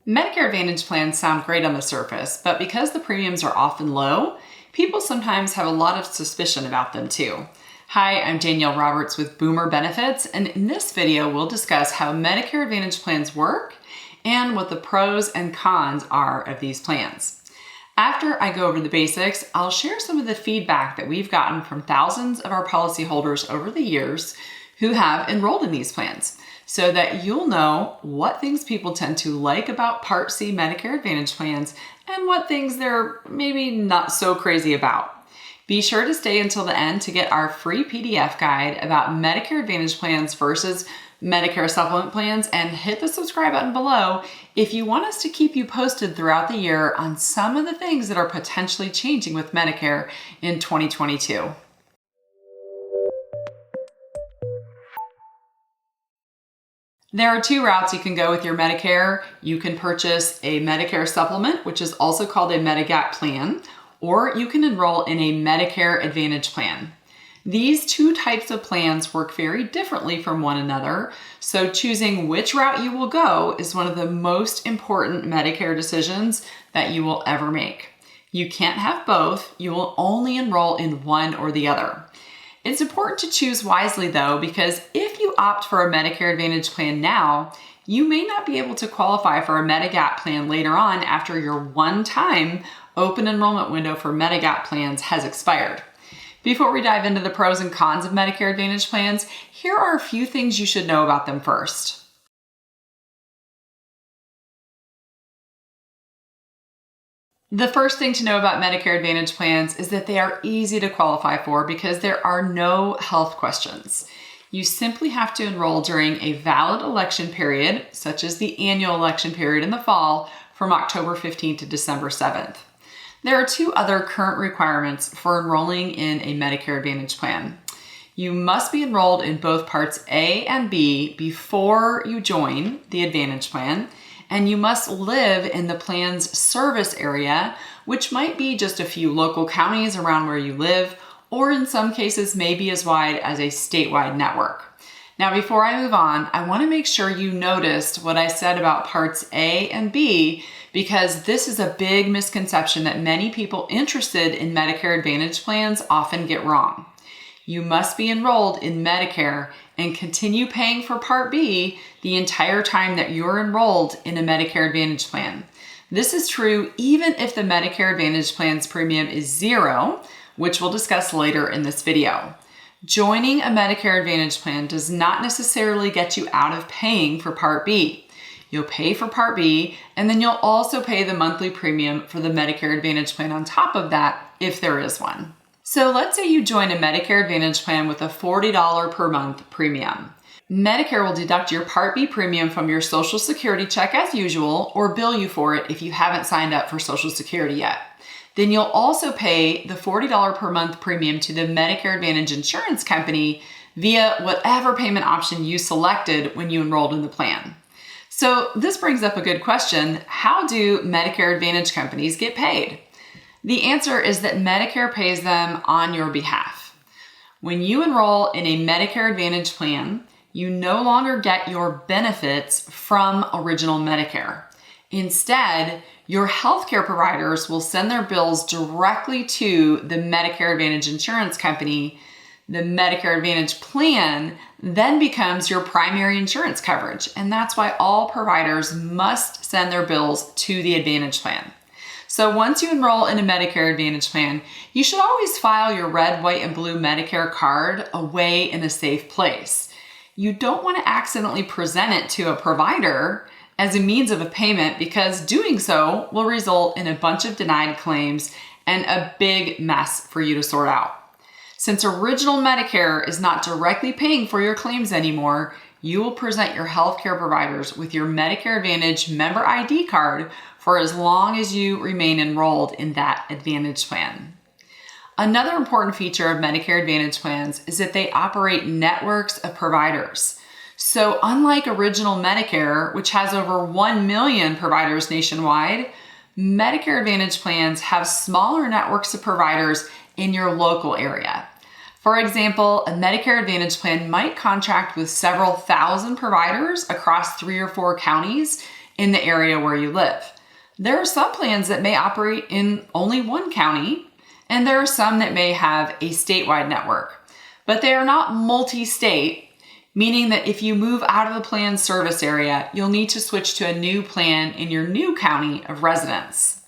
Medicare Advantage plans sound great on the surface, but because the premiums are often low, people sometimes have a lot of suspicion about them too. Hi, I'm Danielle Roberts with Boomer Benefits, and in this video we'll discuss how Medicare Advantage plans work and what the pros and cons are of these plans. After I go over the basics, I'll share some of the feedback that we've gotten from thousands of our policyholders over the years who have enrolled in these plans, so that you'll know what things people tend to like about Part C Medicare Advantage plans and what things they're maybe not so crazy about. Be sure to stay until the end to get our free PDF guide about Medicare Advantage plans versus Medicare Supplement plans, and hit the subscribe button below if you want us to keep you posted throughout the year on some of the things that are potentially changing with Medicare in 2022. There are two routes you can go with your Medicare. You can purchase a Medicare Supplement, which is also called a Medigap plan, or you can enroll in a Medicare Advantage plan. These two types of plans work very differently from one another, so choosing which route you will go is one of the most important Medicare decisions that you will ever make. You can't have both. You will only enroll in one or the other. It's important to choose wisely though, because if you opt for a Medicare Advantage plan now, you may not be able to qualify for a Medigap plan later on after your one-time open enrollment window for Medigap plans has expired. Before we dive into the pros and cons of Medicare Advantage plans, here are a few things you should know about them first. The first thing to know about Medicare Advantage plans is that they are easy to qualify for because there are no health questions. You simply have to enroll during a valid election period, such as the annual election period in the fall from October 15th to December 7th. There are two other current requirements for enrolling in a Medicare Advantage plan. You must be enrolled in both Parts A and B before you join the Advantage plan, and you must live in the plan's service area, which might be just a few local counties around where you live, or in some cases may be as wide as a statewide network. Now, before I move on, I want to make sure you noticed what I said about Parts A and B, because this is a big misconception that many people interested in Medicare Advantage plans often get wrong. You must be enrolled in Medicare and continue paying for Part B the entire time that you're enrolled in a Medicare Advantage plan. This is true even if the Medicare Advantage plan's premium is zero, which we'll discuss later in this video. Joining a Medicare Advantage plan does not necessarily get you out of paying for Part B. You'll pay for Part B, and then you'll also pay the monthly premium for the Medicare Advantage plan on top of that, if there is one. So let's say you join a Medicare Advantage plan with a $40 per month premium. Medicare will deduct your Part B premium from your Social Security check as usual, or bill you for it if you haven't signed up for Social Security yet. Then you'll also pay the $40 per month premium to the Medicare Advantage insurance company via whatever payment option you selected when you enrolled in the plan. So this brings up a good question. How do Medicare Advantage companies get paid? The answer is that Medicare pays them on your behalf. When you enroll in a Medicare Advantage plan, you no longer get your benefits from Original Medicare. Instead, your healthcare providers will send their bills directly to the Medicare Advantage insurance company. The Medicare Advantage plan then becomes your primary insurance coverage, and that's why all providers must send their bills to the Advantage plan. So once you enroll in a Medicare Advantage plan, you should always file your red, white, and blue Medicare card away in a safe place. You don't want to accidentally present it to a provider as a means of a payment, because doing so will result in a bunch of denied claims and a big mess for you to sort out. Since Original Medicare is not directly paying for your claims anymore, you will present your healthcare providers with your Medicare Advantage member ID card for as long as you remain enrolled in that Advantage plan. Another important feature of Medicare Advantage plans is that they operate networks of providers. So unlike Original Medicare, which has over 1 million providers nationwide, Medicare Advantage plans have smaller networks of providers in your local area. For example, a Medicare Advantage plan might contract with several thousand providers across 3 or 4 counties in the area where you live. There are some plans that may operate in only one county, and there are some that may have a statewide network, but they are not multi-state, meaning that if you move out of the plan's service area, you'll need to switch to a new plan in your new county of residence.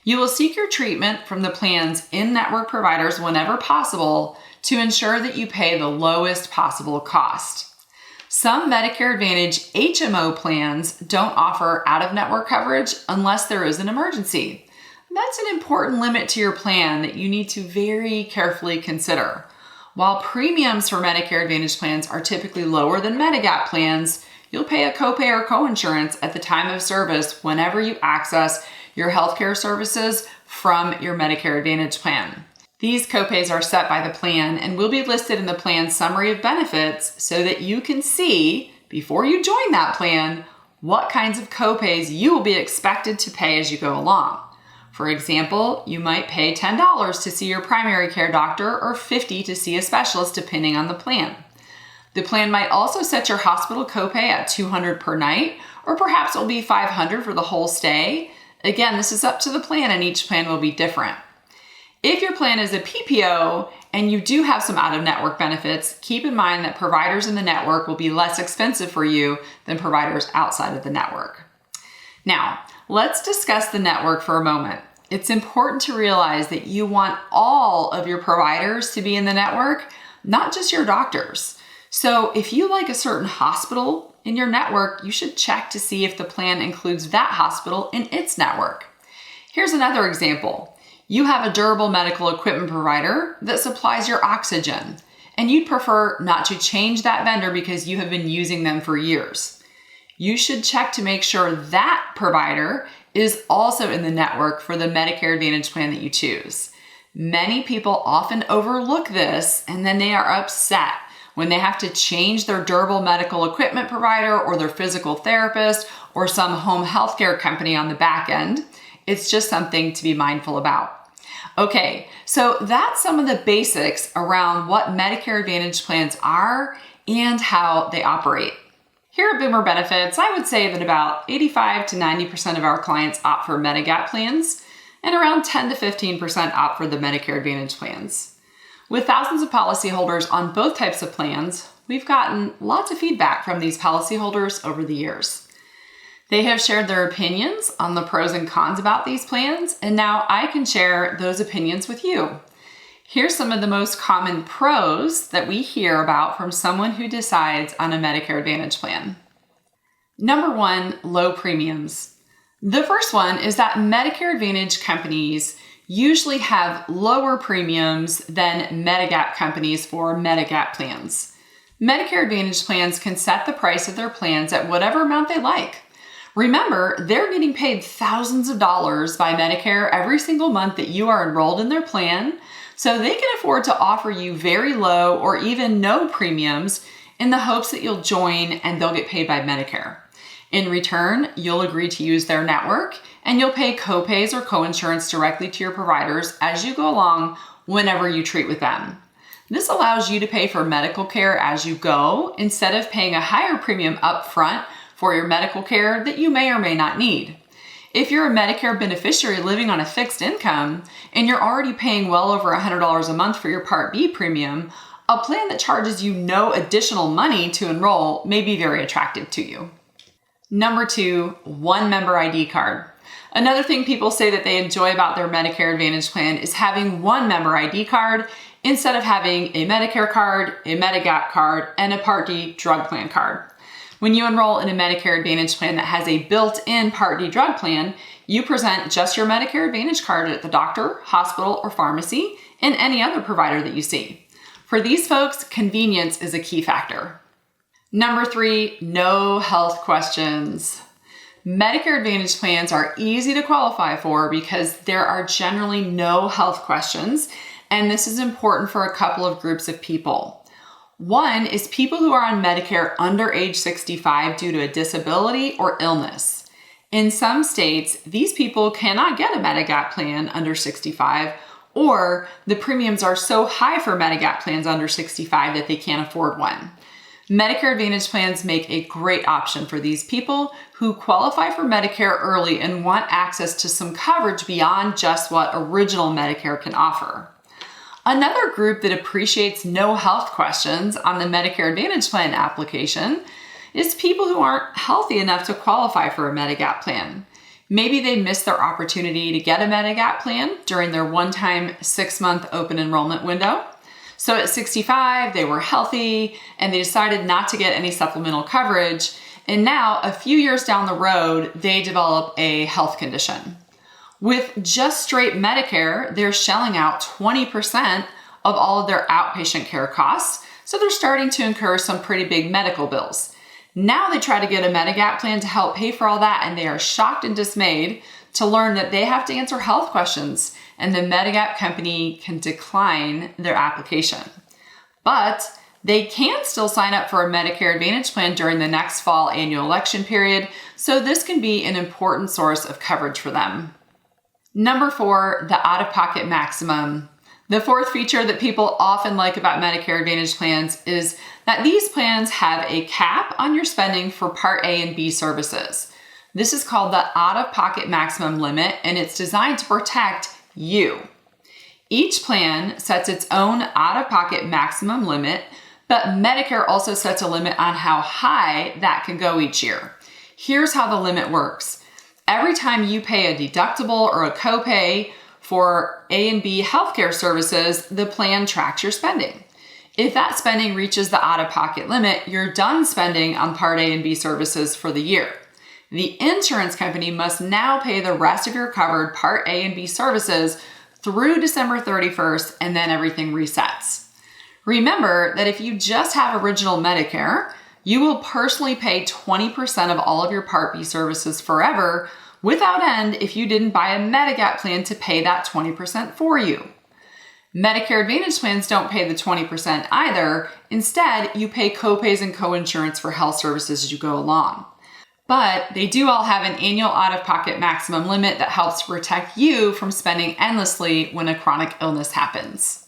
You will seek your treatment from the plan's in-network providers whenever possible to ensure that you pay the lowest possible cost. Some Medicare Advantage HMO plans don't offer out-of-network coverage unless there is an emergency. That's an important limit to your plan that you need to very carefully consider. While premiums for Medicare Advantage plans are typically lower than Medigap plans, you'll pay a copay or coinsurance at the time of service whenever you access your healthcare services from your Medicare Advantage plan. These copays are set by the plan and will be listed in the plan's summary of benefits so that you can see, before you join that plan, what kinds of copays you will be expected to pay as you go along. For example, you might pay $10 to see your primary care doctor or $50 to see a specialist depending on the plan. The plan might also set your hospital copay at $200 per night, or perhaps it will be $500 for the whole stay. Again, this is up to the plan and each plan will be different. If your plan is a PPO and you do have some out-of-network benefits, keep in mind that providers in the network will be less expensive for you than providers outside of the network. Now, let's discuss the network for a moment. It's important to realize that you want all of your providers to be in the network, not just your doctors. So if you like a certain hospital in your network, you should check to see if the plan includes that hospital in its network. Here's another example. You have a durable medical equipment provider that supplies your oxygen, and you'd prefer not to change that vendor because you have been using them for years. You should check to make sure that provider is also in the network for the Medicare Advantage plan that you choose. Many people often overlook this, and then they are upset when they have to change their durable medical equipment provider or their physical therapist or some home healthcare company on the back end. It's just something to be mindful about. Okay, so that's some of the basics around what Medicare Advantage plans are and how they operate. Here at Boomer Benefits, I would say that about 85 to 90% of our clients opt for Medigap plans, and around 10 to 15% opt for the Medicare Advantage plans. With thousands of policyholders on both types of plans, we've gotten lots of feedback from these policyholders over the years. They have shared their opinions on the pros and cons about these plans, and now I can share those opinions with you. Here's some of the most common pros that we hear about from someone who decides on a Medicare Advantage plan. Number one, low premiums. The first one is that Medicare Advantage companies usually have lower premiums than Medigap companies for Medigap plans. Medicare Advantage plans can set the price of their plans at whatever amount they like. Remember, they're getting paid thousands of dollars by Medicare every single month that you are enrolled in their plan, so they can afford to offer you very low or even no premiums in the hopes that you'll join and they'll get paid by Medicare. In return, you'll agree to use their network and you'll pay copays or coinsurance directly to your providers as you go along whenever you treat with them. This allows you to pay for medical care as you go instead of paying a higher premium up front for your medical care that you may or may not need. If you're a Medicare beneficiary living on a fixed income and you're already paying well over $100 a month for your Part B premium, a plan that charges you no additional money to enroll may be very attractive to you. Number two, one member ID card. Another thing people say that they enjoy about their Medicare Advantage plan is having one member ID card instead of having a Medicare card, a Medigap card, and a Part D drug plan card. When you enroll in a Medicare Advantage plan that has a built-in Part D drug plan, you present just your Medicare Advantage card at the doctor, hospital, or pharmacy, and any other provider that you see. For these folks, convenience is a key factor. Number three, no health questions. Medicare Advantage plans are easy to qualify for because there are generally no health questions, and this is important for a couple of groups of people. One is people who are on Medicare under age 65 due to a disability or illness. In some states, these people cannot get a Medigap plan under 65, or the premiums are so high for Medigap plans under 65 that they can't afford one. Medicare Advantage plans make a great option for these people who qualify for Medicare early and want access to some coverage beyond just what original Medicare can offer. Another group that appreciates no health questions on the Medicare Advantage plan application is people who aren't healthy enough to qualify for a Medigap plan. Maybe they missed their opportunity to get a Medigap plan during their one-time 6-month open enrollment window. So at 65, they were healthy and they decided not to get any supplemental coverage. And now, a few years down the road, they develop a health condition. With just straight Medicare, they're shelling out 20% of all of their outpatient care costs. So they're starting to incur some pretty big medical bills. Now they try to get a Medigap plan to help pay for all that, and they are shocked and dismayed to learn that they have to answer health questions, and the Medigap company can decline their application. But they can still sign up for a Medicare Advantage plan during the next fall annual election period, so this can be an important source of coverage for them. Number 4, the out-of-pocket maximum. The fourth feature that people often like about Medicare Advantage plans is that these plans have a cap on your spending for Part A and B services. This is called the out-of-pocket maximum limit, and it's designed to protect you. Each plan sets its own out-of-pocket maximum limit, but Medicare also sets a limit on how high that can go each year. Here's how the limit works. Every time you pay a deductible or a copay for A and B healthcare services, the plan tracks your spending. If that spending reaches the out-of-pocket limit, you're done spending on Part A and B services for the year. The insurance company must now pay the rest of your covered Part A and B services through December 31st, and then everything resets. Remember that if you just have original Medicare, you will personally pay 20% of all of your Part B services forever without end if you didn't buy a Medigap plan to pay that 20% for you. Medicare Advantage plans don't pay the 20% either. Instead, you pay copays and coinsurance for health services as you go along. But they do all have an annual out-of-pocket maximum limit that helps protect you from spending endlessly when a chronic illness happens.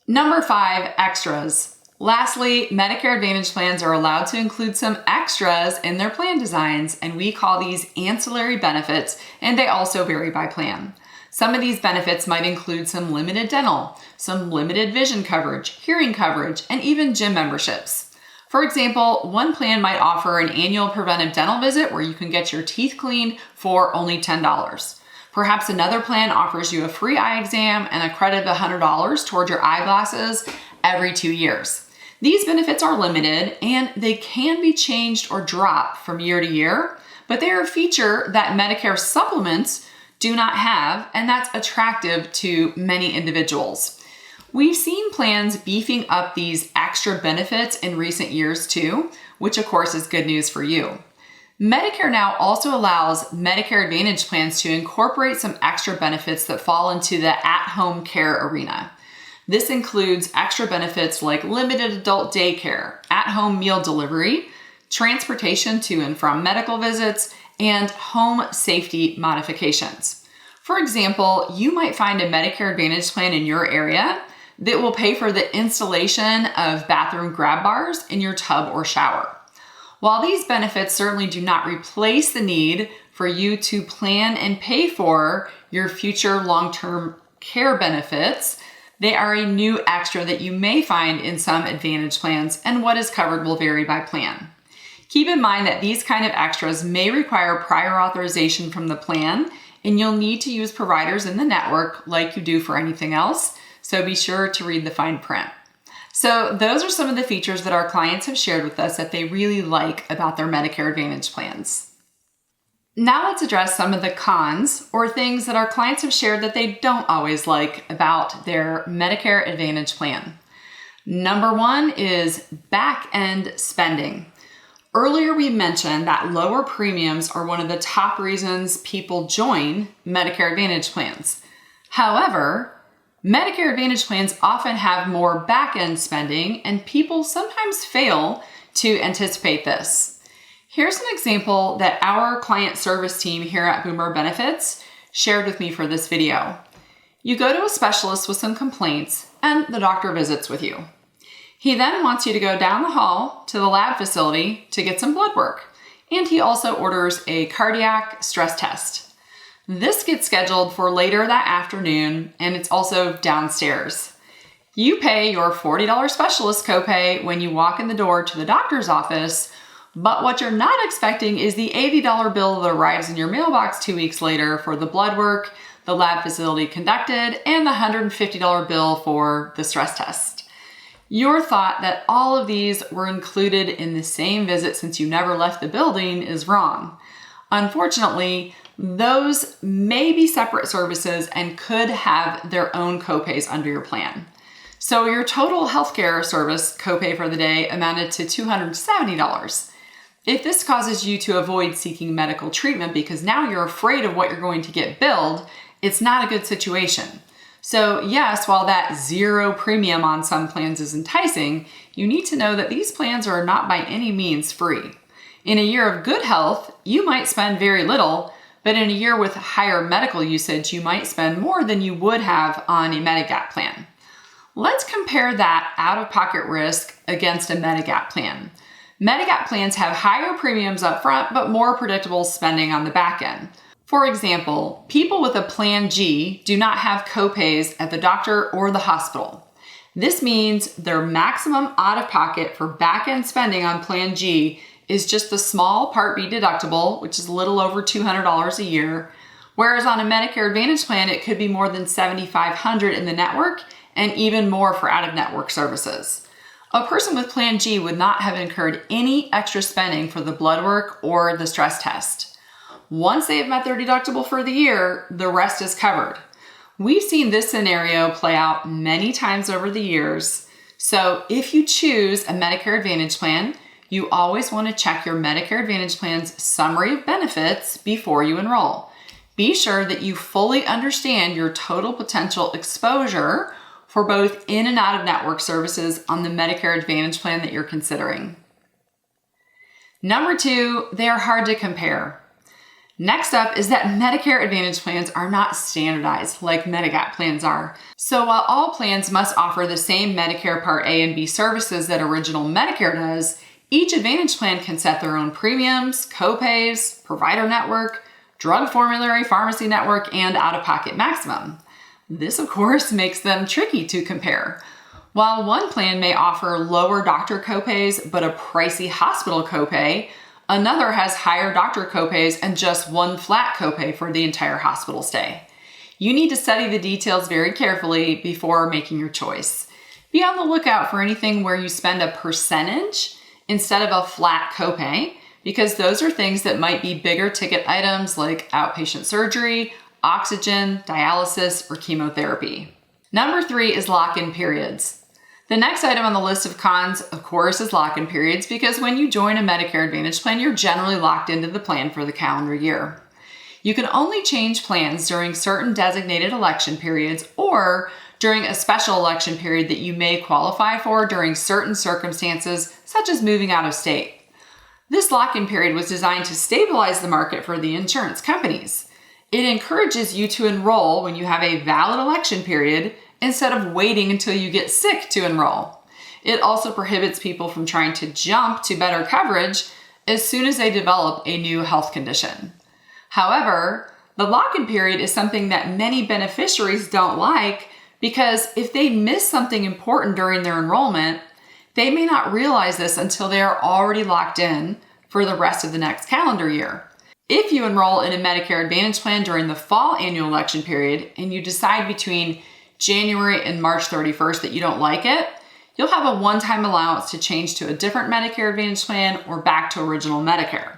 Number 5, extras. Lastly, Medicare Advantage plans are allowed to include some extras in their plan designs, and we call these ancillary benefits, and they also vary by plan. Some of these benefits might include some limited dental, some limited vision coverage, hearing coverage, and even gym memberships. For example, one plan might offer an annual preventive dental visit where you can get your teeth cleaned for only $10. Perhaps another plan offers you a free eye exam and a credit of $100 toward your eyeglasses every 2 years. These benefits are limited and they can be changed or dropped from year to year, but they are a feature that Medicare supplements do not have, and that's attractive to many individuals. We've seen plans beefing up these extra benefits in recent years too, which of course is good news for you. Medicare now also allows Medicare Advantage plans to incorporate some extra benefits that fall into the at-home care arena. This includes extra benefits like limited adult daycare, at-home meal delivery, transportation to and from medical visits, and home safety modifications. For example, you might find a Medicare Advantage plan in your area that will pay for the installation of bathroom grab bars in your tub or shower. While these benefits certainly do not replace the need for you to plan and pay for your future long-term care benefits, they are a new extra that you may find in some Advantage plans, and what is covered will vary by plan. Keep in mind that these kind of extras may require prior authorization from the plan, and you'll need to use providers in the network like you do for anything else, so be sure to read the fine print. So those are some of the features that our clients have shared with us that they really like about their Medicare Advantage plans. Now let's address some of the cons or things that our clients have shared that they don't always like about their Medicare Advantage plan. Number 1 is back-end spending. Earlier we mentioned that lower premiums are one of the top reasons people join Medicare Advantage plans. However, Medicare Advantage plans often have more back-end spending, and people sometimes fail to anticipate this. Here's an example that our client service team here at Boomer Benefits shared with me for this video. You go to a specialist with some complaints, and the doctor visits with you. He then wants you to go down the hall to the lab facility to get some blood work. And he also orders a cardiac stress test. This gets scheduled for later that afternoon, and it's also downstairs. You pay your $40 specialist copay when you walk in the door to the doctor's office, but what you're not expecting is the $80 bill that arrives in your mailbox 2 weeks later for the blood work the lab facility conducted and the $150 bill for the stress test. Your thought that all of these were included in the same visit since you never left the building is wrong. Unfortunately, those may be separate services and could have their own copays under your plan. So your total healthcare service copay for the day amounted to $270. If this causes you to avoid seeking medical treatment because now you're afraid of what you're going to get billed, it's not a good situation. So yes, while that zero premium on some plans is enticing, you need to know that these plans are not by any means free. In a year of good health, you might spend very little, but in a year with higher medical usage, you might spend more than you would have on a Medigap plan. Let's compare that out-of-pocket risk against a Medigap plan. Medigap plans have higher premiums up front, but more predictable spending on the back end. For example, people with a Plan G do not have copays at the doctor or the hospital. This means their maximum out-of-pocket for back-end spending on Plan G is just the small Part B deductible, which is a little over $200 a year, whereas on a Medicare Advantage plan, it could be more than $7,500 in the network and even more for out-of-network services. A person with Plan G would not have incurred any extra spending for the blood work or the stress test. Once they have met their deductible for the year, the rest is covered. We've seen this scenario play out many times over the years. So if you choose a Medicare Advantage plan, you always want to check your Medicare Advantage plan's summary of benefits before you enroll. Be sure that you fully understand your total potential exposure for both in and out of network services on the Medicare Advantage plan that you're considering. Number 2, they are hard to compare. Next up is that Medicare Advantage plans are not standardized like Medigap plans are. So while all plans must offer the same Medicare Part A and B services that original Medicare does, each Advantage plan can set their own premiums, copays, provider network, drug formulary, pharmacy network, and out-of-pocket maximum. This, of course, makes them tricky to compare. While one plan may offer lower doctor copays but a pricey hospital copay, another has higher doctor copays and just one flat copay for the entire hospital stay. You need to study the details very carefully before making your choice. Be on the lookout for anything where you spend a percentage instead of a flat copay, because those are things that might be bigger ticket items like outpatient surgery, oxygen, dialysis, or chemotherapy. Number 3 is lock-in periods. The next item on the list of cons, of course, is lock-in periods, because when you join a Medicare Advantage plan, you're generally locked into the plan for the calendar year. You can only change plans during certain designated election periods or during a special election period that you may qualify for during certain circumstances, such as moving out of state. This lock-in period was designed to stabilize the market for the insurance companies. It encourages you to enroll when you have a valid election period instead of waiting until you get sick to enroll. It also prohibits people from trying to jump to better coverage as soon as they develop a new health condition. However, the lock-in period is something that many beneficiaries don't like because if they miss something important during their enrollment, they may not realize this until they are already locked in for the rest of the next calendar year. If you enroll in a Medicare Advantage plan during the fall annual election period and you decide between January and March 31st that you don't like it, you'll have a one-time allowance to change to a different Medicare Advantage plan or back to original Medicare.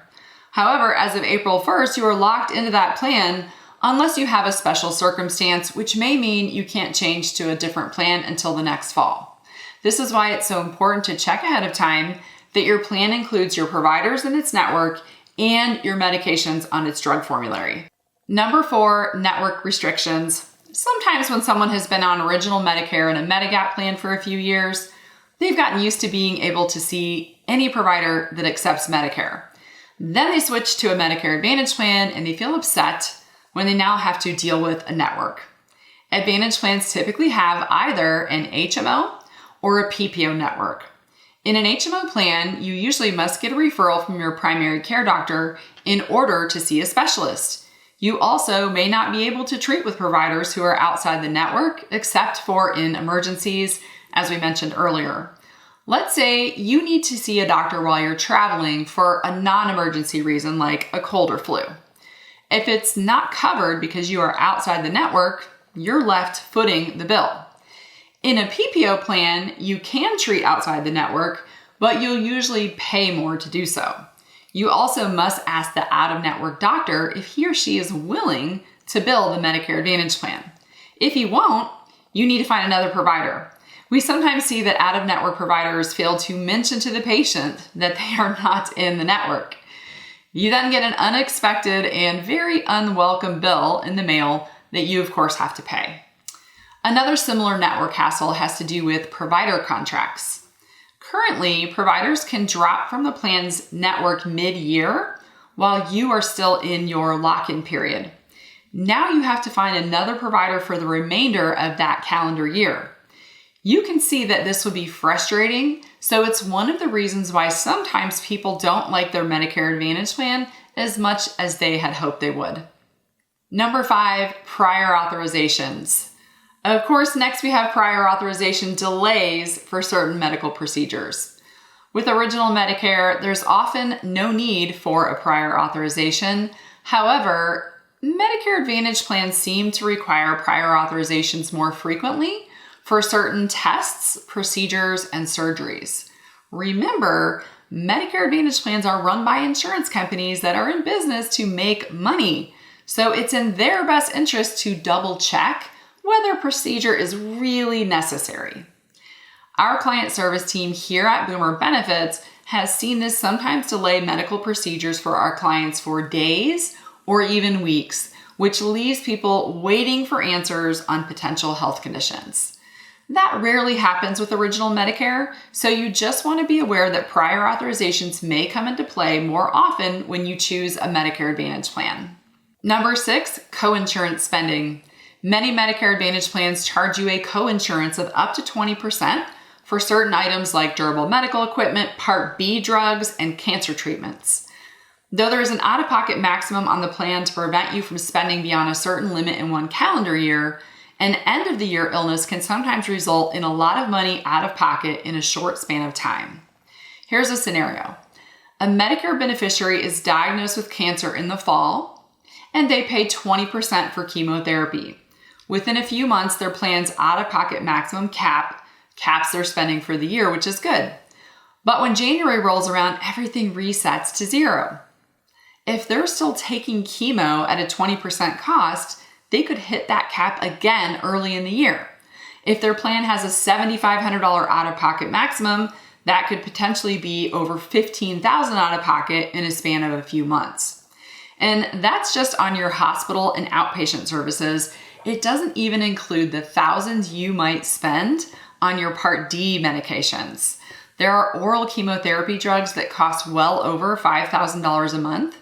However, as of April 1st, you are locked into that plan unless you have a special circumstance, which may mean you can't change to a different plan until the next fall. This is why it's so important to check ahead of time that your plan includes your providers in its network and your medications on its drug formulary. Number 4, network restrictions. Sometimes when someone has been on original Medicare and a Medigap plan for a few years, they've gotten used to being able to see any provider that accepts Medicare. Then they switch to a Medicare Advantage plan and they feel upset when they now have to deal with a network. Advantage plans typically have either an HMO or a PPO network. In an HMO plan, you usually must get a referral from your primary care doctor in order to see a specialist. You also may not be able to treat with providers who are outside the network, except for in emergencies, as we mentioned earlier. Let's say you need to see a doctor while you're traveling for a non-emergency reason like a cold or flu. If it's not covered because you are outside the network, you're left footing the bill. In a PPO plan, you can treat outside the network, but you'll usually pay more to do so. You also must ask the out-of-network doctor if he or she is willing to bill the Medicare Advantage plan. If he won't, you need to find another provider. We sometimes see that out-of-network providers fail to mention to the patient that they are not in the network. You then get an unexpected and very unwelcome bill in the mail that you, of course, have to pay. Another similar network hassle has to do with provider contracts. Currently, providers can drop from the plan's network mid-year while you are still in your lock-in period. Now you have to find another provider for the remainder of that calendar year. You can see that this would be frustrating, so it's one of the reasons why sometimes people don't like their Medicare Advantage plan as much as they had hoped they would. Number 5, prior authorizations. Of course, next we have prior authorization delays for certain medical procedures. With original Medicare, there's often no need for a prior authorization. However, Medicare Advantage plans seem to require prior authorizations more frequently for certain tests, procedures, and surgeries. Remember, Medicare Advantage plans are run by insurance companies that are in business to make money. So it's in their best interest to double check whether a procedure is really necessary. Our client service team here at Boomer Benefits has seen this sometimes delay medical procedures for our clients for days or even weeks, which leaves people waiting for answers on potential health conditions. That rarely happens with original Medicare, so you just want to be aware that prior authorizations may come into play more often when you choose a Medicare Advantage plan. Number 6, coinsurance spending. Many Medicare Advantage plans charge you a coinsurance of up to 20% for certain items like durable medical equipment, Part B drugs, and cancer treatments. Though there is an out-of-pocket maximum on the plan to prevent you from spending beyond a certain limit in one calendar year, an end-of-the-year illness can sometimes result in a lot of money out of pocket in a short span of time. Here's a scenario. A Medicare beneficiary is diagnosed with cancer in the fall, and they pay 20% for chemotherapy. Within a few months, their plan's out-of-pocket maximum caps their spending for the year, which is good. But when January rolls around, everything resets to zero. If they're still taking chemo at a 20% cost, they could hit that cap again early in the year. If their plan has a $7,500 out-of-pocket maximum, that could potentially be over $15,000 out of pocket in a span of a few months. And that's just on your hospital and outpatient services. It doesn't even include the thousands you might spend on your Part D medications. There are oral chemotherapy drugs that cost well over $5,000 a month,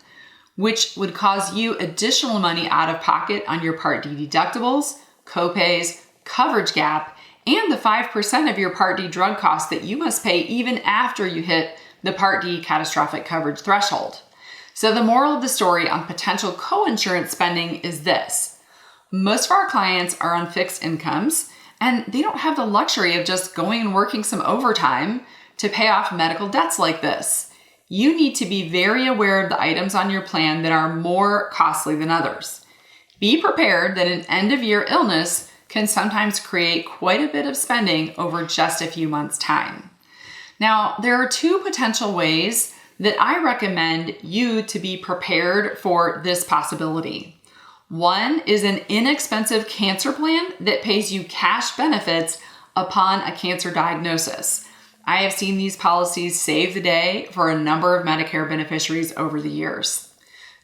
which would cause you additional money out of pocket on your Part D deductibles, copays, coverage gap, and the 5% of your Part D drug costs that you must pay even after you hit the Part D catastrophic coverage threshold. So the moral of the story on potential coinsurance spending is this. Most of our clients are on fixed incomes, and they don't have the luxury of just going and working some overtime to pay off medical debts like this. You need to be very aware of the items on your plan that are more costly than others. Be prepared that an end-of-year illness can sometimes create quite a bit of spending over just a few months' time. Now, there are 2 potential ways that I recommend you to be prepared for this possibility. One is an inexpensive cancer plan that pays you cash benefits upon a cancer diagnosis. I have seen these policies save the day for a number of Medicare beneficiaries over the years.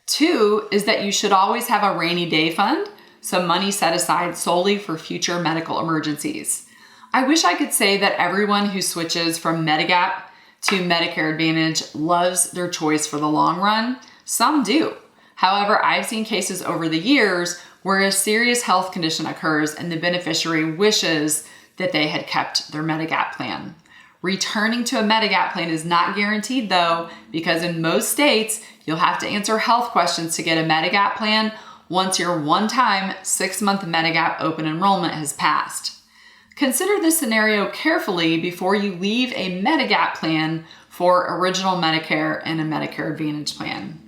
2 is that you should always have a rainy day fund, some money set aside solely for future medical emergencies. I wish I could say that everyone who switches from Medigap to Medicare Advantage loves their choice for the long run. Some do. However, I've seen cases over the years where a serious health condition occurs and the beneficiary wishes that they had kept their Medigap plan. Returning to a Medigap plan is not guaranteed though, because in most states, you'll have to answer health questions to get a Medigap plan once your one-time 6-month Medigap open enrollment has passed. Consider this scenario carefully before you leave a Medigap plan for original Medicare and a Medicare Advantage plan.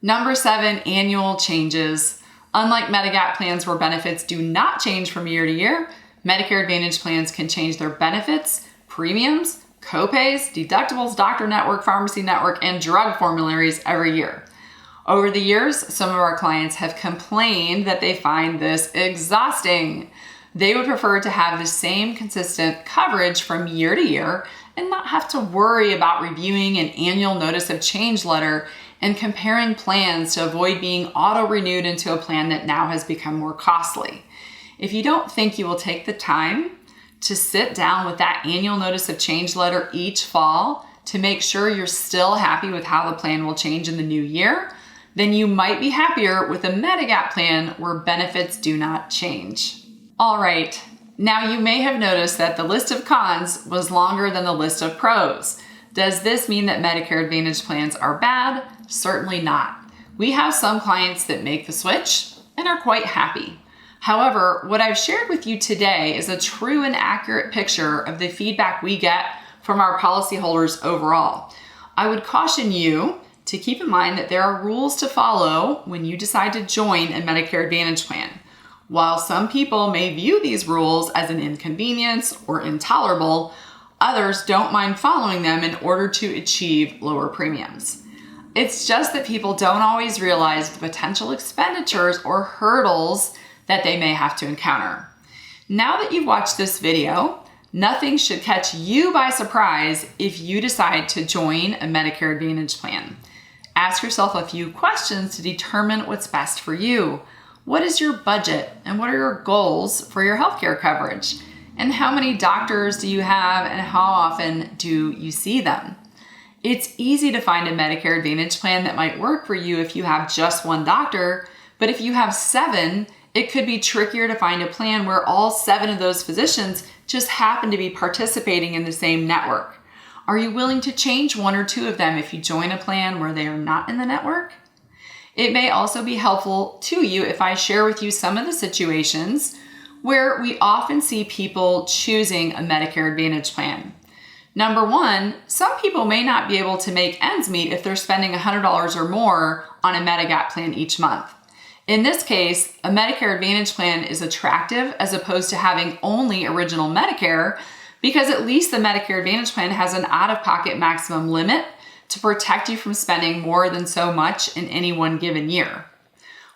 Number 7, annual changes. Unlike Medigap plans where benefits do not change from year to year, Medicare Advantage plans can change their benefits, premiums, copays, deductibles, doctor network, pharmacy network, and drug formularies every year. Over the years, some of our clients have complained that they find this exhausting. They would prefer to have the same consistent coverage from year to year and not have to worry about reviewing an annual notice of change letter and comparing plans to avoid being auto-renewed into a plan that now has become more costly. If you don't think you will take the time to sit down with that annual notice of change letter each fall to make sure you're still happy with how the plan will change in the new year, then you might be happier with a Medigap plan where benefits do not change. All right, now you may have noticed that the list of cons was longer than the list of pros. Does this mean that Medicare Advantage plans are bad? Certainly not. We have some clients that make the switch and are quite happy. However, what I've shared with you today is a true and accurate picture of the feedback we get from our policyholders overall. I would caution you to keep in mind that there are rules to follow when you decide to join a Medicare Advantage plan. While some people may view these rules as an inconvenience or intolerable, others don't mind following them in order to achieve lower premiums. It's just that people don't always realize the potential expenditures or hurdles that they may have to encounter. Now that you've watched this video, nothing should catch you by surprise if you decide to join a Medicare Advantage plan. Ask yourself a few questions to determine what's best for you. What is your budget and what are your goals for your healthcare coverage? And how many doctors do you have and how often do you see them? It's easy to find a Medicare Advantage plan that might work for you if you have just one doctor, but if you have 7, it could be trickier to find a plan where all 7 of those physicians just happen to be participating in the same network. Are you willing to change 1 or 2 of them if you join a plan where they are not in the network? It may also be helpful to you if I share with you some of the situations where we often see people choosing a Medicare Advantage plan. Number 1, some people may not be able to make ends meet if they're spending $100 or more on a Medigap plan each month. In this case, a Medicare Advantage plan is attractive as opposed to having only original Medicare because at least the Medicare Advantage plan has an out-of-pocket maximum limit to protect you from spending more than so much in any one given year.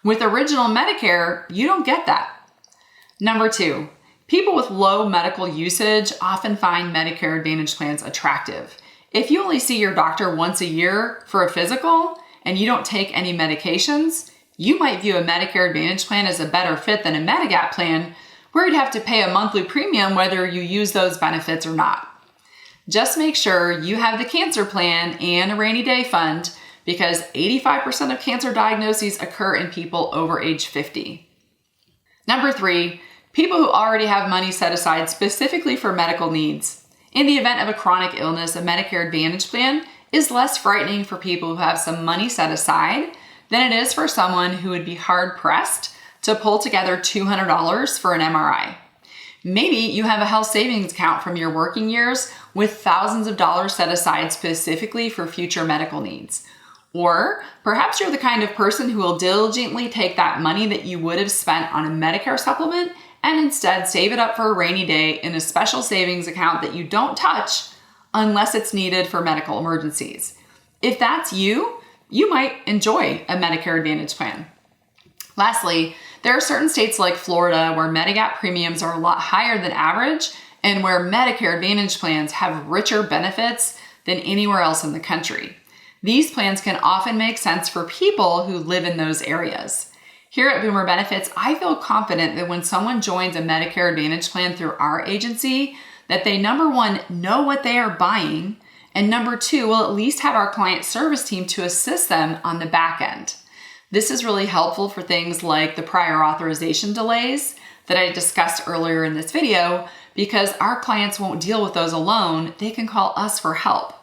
With original Medicare, you don't get that. Number 2, people with low medical usage often find Medicare Advantage plans attractive. If you only see your doctor once a year for a physical and you don't take any medications, you might view a Medicare Advantage plan as a better fit than a Medigap plan where you'd have to pay a monthly premium whether you use those benefits or not. Just make sure you have the cancer plan and a rainy day fund because 85% of cancer diagnoses occur in people over age 50. Number 3, people who already have money set aside specifically for medical needs. In the event of a chronic illness, a Medicare Advantage plan is less frightening for people who have some money set aside than it is for someone who would be hard-pressed to pull together $200 for an MRI. Maybe you have a health savings account from your working years with thousands of dollars set aside specifically for future medical needs. Or perhaps you're the kind of person who will diligently take that money that you would have spent on a Medicare supplement and instead save it up for a rainy day in a special savings account that you don't touch unless it's needed for medical emergencies. If that's you, you might enjoy a Medicare Advantage plan. Lastly, there are certain states like Florida where Medigap premiums are a lot higher than average and where Medicare Advantage plans have richer benefits than anywhere else in the country. These plans can often make sense for people who live in those areas. Here at Boomer Benefits, I feel confident that when someone joins a Medicare Advantage plan through our agency, that they, number 1, know what they are buying, and number 2, will at least have our client service team to assist them on the back end. This is really helpful for things like the prior authorization delays that I discussed earlier in this video, because our clients won't deal with those alone. They can call us for help.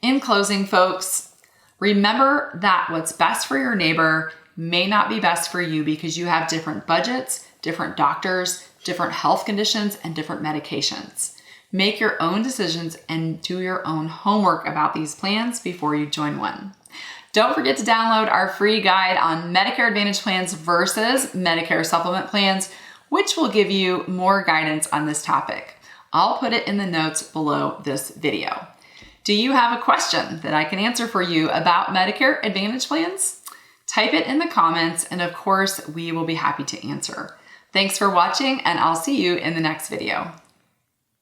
In closing, folks, remember that what's best for your neighbor may not be best for you because you have different budgets, different doctors, different health conditions, and different medications. Make your own decisions and do your own homework about these plans before you join one. Don't forget to download our free guide on Medicare Advantage plans versus Medicare supplement plans, which will give you more guidance on this topic. I'll put it in the notes below this video. Do you have a question that I can answer for you about Medicare Advantage plans? Type it in the comments, and of course, we will be happy to answer. Thanks for watching, and I'll see you in the next video.